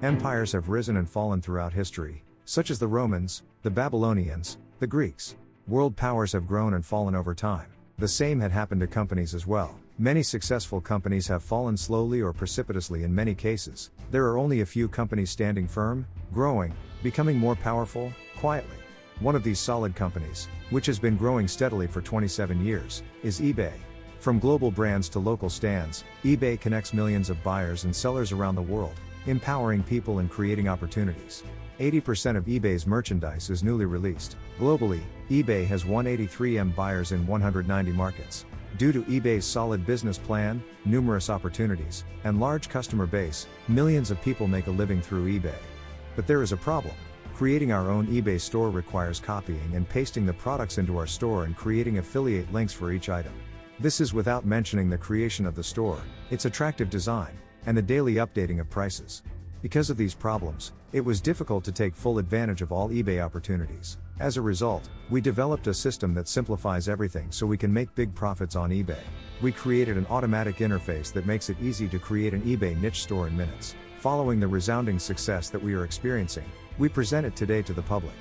Empires have risen and fallen throughout history, such as the Romans, the Babylonians, the Greeks. World powers have grown and fallen over time. The same had happened to companies as well. Many successful companies have fallen slowly or precipitously in many cases. There are only a few companies standing firm, growing, becoming more powerful, quietly. One of these solid companies, which has been growing steadily for 27 years, is eBay. From global brands to local stands, eBay connects millions of buyers and sellers around the world, empowering people and creating opportunities. 80% of eBay's merchandise is newly released. Globally, eBay has 183 million buyers in 190 markets. Due to eBay's solid business plan, numerous opportunities, and large customer base, millions of people make a living through eBay. But there is a problem. Creating our own eBay store requires copying and pasting the products into our store and creating affiliate links for each item. This is without mentioning the creation of the store, its attractive design, and the daily updating of prices. Because of these problems, it was difficult to take full advantage of all eBay opportunities. As a result, we developed a system that simplifies everything so we can make big profits on eBay. We created an automatic interface that makes it easy to create an eBay niche store in minutes. Following the resounding success that we are experiencing, we present it today to the public.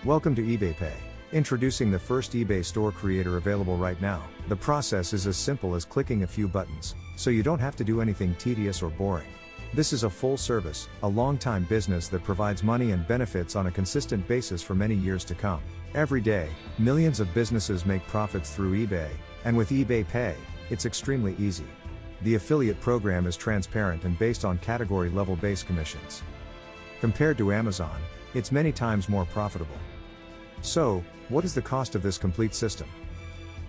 Welcome to eBayPay. Introducing the first eBay store creator available right now. The process is as simple as clicking a few buttons, so you don't have to do anything tedious or boring. This is a full service, a long-time business that provides money and benefits on a consistent basis for many years to come. Every day, millions of businesses make profits through eBay, and with eBayPay, it's extremely easy. The affiliate program is transparent and based on category-level base commissions. Compared to Amazon, it's many times more profitable. So, what is the cost of this complete system?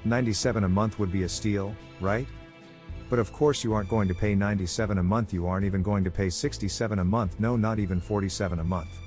$97 a month would be a steal, right? But of course you aren't going to pay $97 a month, you aren't even going to pay $67 a month, no, not even $47 a month.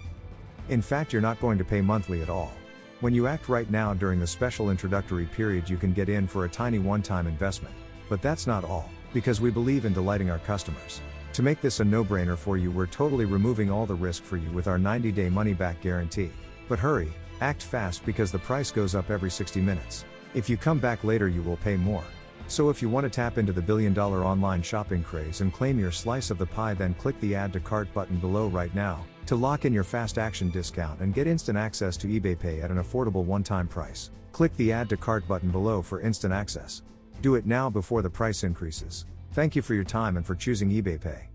In fact, you're not going to pay monthly at all. When you act right now during the special introductory period, you can get in for a tiny one-time investment. But that's not all, because we believe in delighting our customers. To make this a no-brainer for you, we're totally removing all the risk for you with our 90-day money-back guarantee. But hurry, act fast, because the price goes up every 60 minutes. If you come back later, you will pay more. So if you want to tap into the billion-dollar online shopping craze and claim your slice of the pie, then click the Add to Cart button below right now to lock in your fast action discount and get instant access to eBayPay at an affordable one-time price. Click the Add to Cart button below for instant access. Do it now before the price increases. Thank you for your time and for choosing eBayPay.